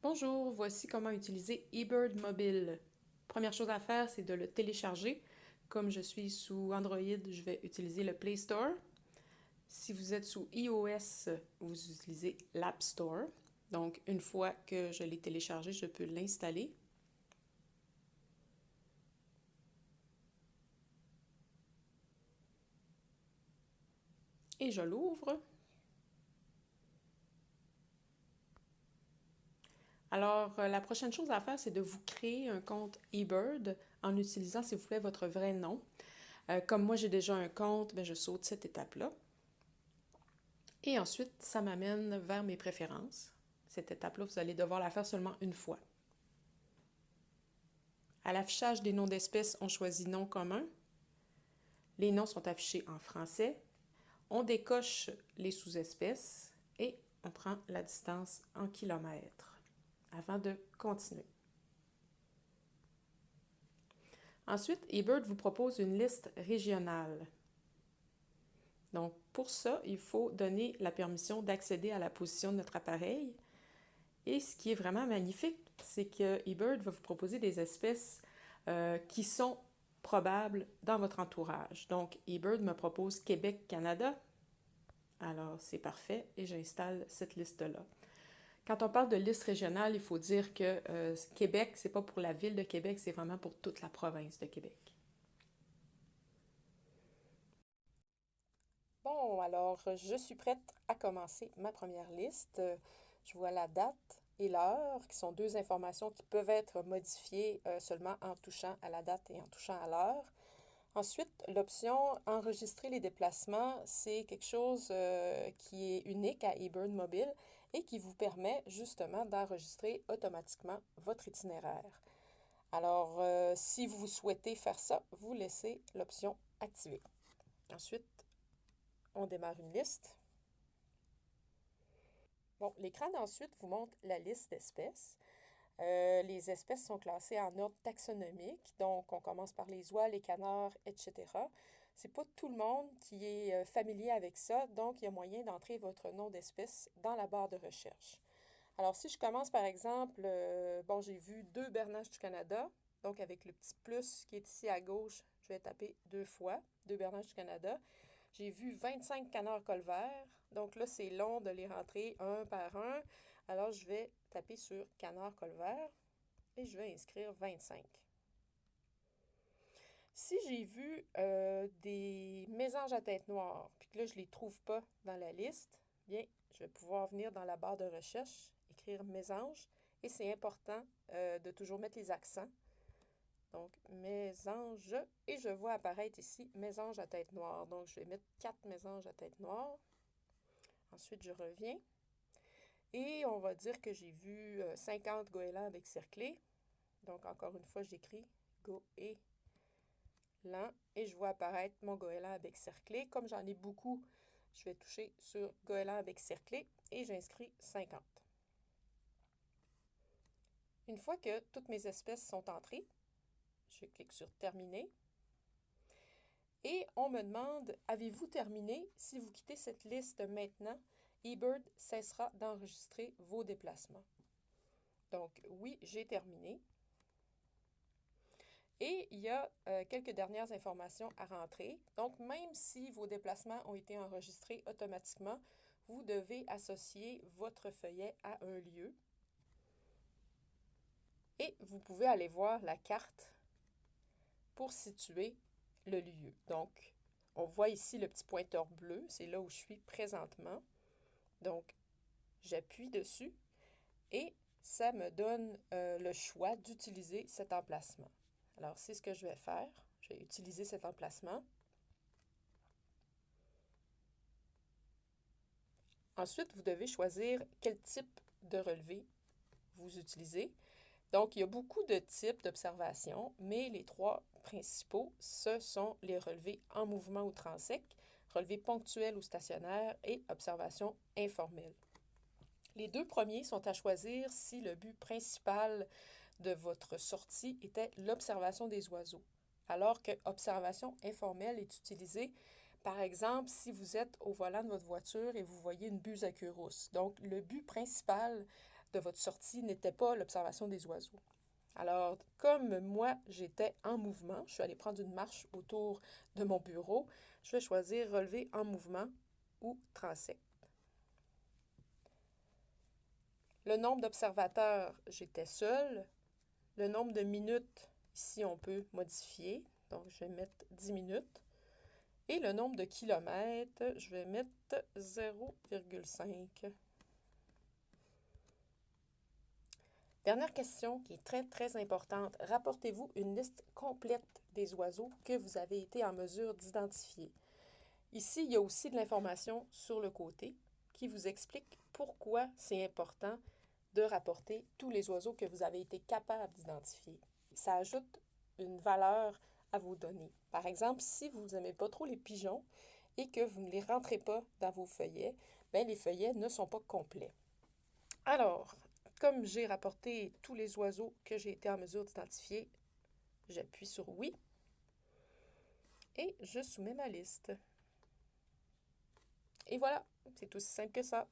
Bonjour, voici comment utiliser eBird Mobile. Première chose à faire, c'est de le télécharger. Comme je suis sous Android, je vais utiliser le Play Store. Si vous êtes sous iOS, vous utilisez l'App Store. Donc, une fois que je l'ai téléchargé, je peux l'installer. Et je l'ouvre. Alors, la prochaine chose à faire, c'est de vous créer un compte eBird en utilisant, s'il vous plaît, votre vrai nom. Comme moi, j'ai déjà un compte, je saute cette étape-là. Et ensuite, ça m'amène vers mes préférences. Cette étape-là, vous allez devoir la faire seulement une fois. À l'affichage des noms d'espèces, on choisit nom commun. Les noms sont affichés en français. On décoche les sous-espèces et on prend la distance en kilomètres avant de continuer. Ensuite, eBird vous propose une liste régionale. Donc, pour ça, il faut donner la permission d'accéder à la position de notre appareil. Et ce qui est vraiment magnifique, c'est que eBird va vous proposer des espèces qui sont probables dans votre entourage. Donc, eBird me propose Québec, Canada. Alors, c'est parfait et j'installe cette liste-là. Quand on parle de liste régionale, il faut dire que Québec, c'est pas pour la ville de Québec, c'est vraiment pour toute la province de Québec. Bon, alors je suis prête à commencer ma première liste. Je vois la date et l'heure, qui sont deux informations qui peuvent être modifiées seulement en touchant à la date et en touchant à l'heure. Ensuite, l'option enregistrer les déplacements, c'est quelque chose qui est unique à eBird Mobile et qui vous permet justement d'enregistrer automatiquement votre itinéraire. Alors, si vous souhaitez faire ça, vous laissez l'option activée. Ensuite, on démarre une liste. Bon, l'écran d'ensuite vous montre la liste d'espèces. Les espèces sont classées en ordre taxonomique, donc on commence par les oies, les canards, etc. C'est pas tout le monde qui est familier avec ça, donc il y a moyen d'entrer votre nom d'espèce dans la barre de recherche. Alors si je commence par exemple, bon j'ai vu deux bernaches du Canada, donc avec le petit plus qui est ici à gauche, je vais taper deux fois, deux bernaches du Canada. J'ai vu 25 canards colverts. Donc là, c'est long de les rentrer un par un. Alors, je vais taper sur canard colvert et je vais inscrire 25. Si j'ai vu des mésanges à tête noire, puis que là, je ne les trouve pas dans la liste, bien, je vais pouvoir venir dans la barre de recherche, écrire mésanges. Et c'est important de toujours mettre les accents. Donc, mésanges. Et je vois apparaître ici mésanges à tête noire. Donc, je vais mettre 4 mésanges à tête noire. Ensuite, je reviens. Et on va dire que j'ai vu 50 goélands avec cerclés. Donc, encore une fois, j'écris goéland. Et je vois apparaître mon goéland avec cerclé. Comme j'en ai beaucoup, je vais toucher sur goéland avec cerclé et j'inscris 50. Une fois que toutes mes espèces sont entrées, je clique sur terminer. Et on me demande, avez-vous terminé? Si vous quittez cette liste maintenant, eBird cessera d'enregistrer vos déplacements. Donc, oui, j'ai terminé. Et il y a quelques dernières informations à rentrer. Donc, même si vos déplacements ont été enregistrés automatiquement, vous devez associer votre feuillet à un lieu. Et vous pouvez aller voir la carte pour situer le lieu. Donc, on voit ici le petit pointeur bleu, c'est là où je suis présentement. Donc, j'appuie dessus et ça me donne le choix d'utiliser cet emplacement. Alors, c'est ce que je vais faire. Je vais utiliser cet emplacement. Ensuite, vous devez choisir quel type de relevé vous utilisez. Donc, il y a beaucoup de types d'observations, mais les trois principaux, ce sont les relevés en mouvement ou transect, relevés ponctuels ou stationnaires et observations informelles. Les deux premiers sont à choisir si le but principal de votre sortie était l'observation des oiseaux, alors que observation informelle est utilisée, par exemple, si vous êtes au volant de votre voiture et vous voyez une buse à queue rousse. Donc, le but principal de votre sortie n'était pas l'observation des oiseaux. Alors, comme moi, j'étais en mouvement, je suis allée prendre une marche autour de mon bureau, je vais choisir relevé en mouvement ou transect. Le nombre d'observateurs, j'étais seule. Le nombre de minutes, ici, on peut modifier. Donc, je vais mettre 10 minutes. Et le nombre de kilomètres, je vais mettre 0,5. Dernière question qui est très, très importante. Rapportez-vous une liste complète des oiseaux que vous avez été en mesure d'identifier. Ici, il y a aussi de l'information sur le côté qui vous explique pourquoi c'est important de rapporter tous les oiseaux que vous avez été capable d'identifier. Ça ajoute une valeur à vos données. Par exemple, si vous n'aimez pas trop les pigeons et que vous ne les rentrez pas dans vos feuillets, bien, les feuillets ne sont pas complets. Alors, comme j'ai rapporté tous les oiseaux que j'ai été en mesure d'identifier, j'appuie sur oui et je soumets ma liste. Et voilà, c'est aussi simple que ça.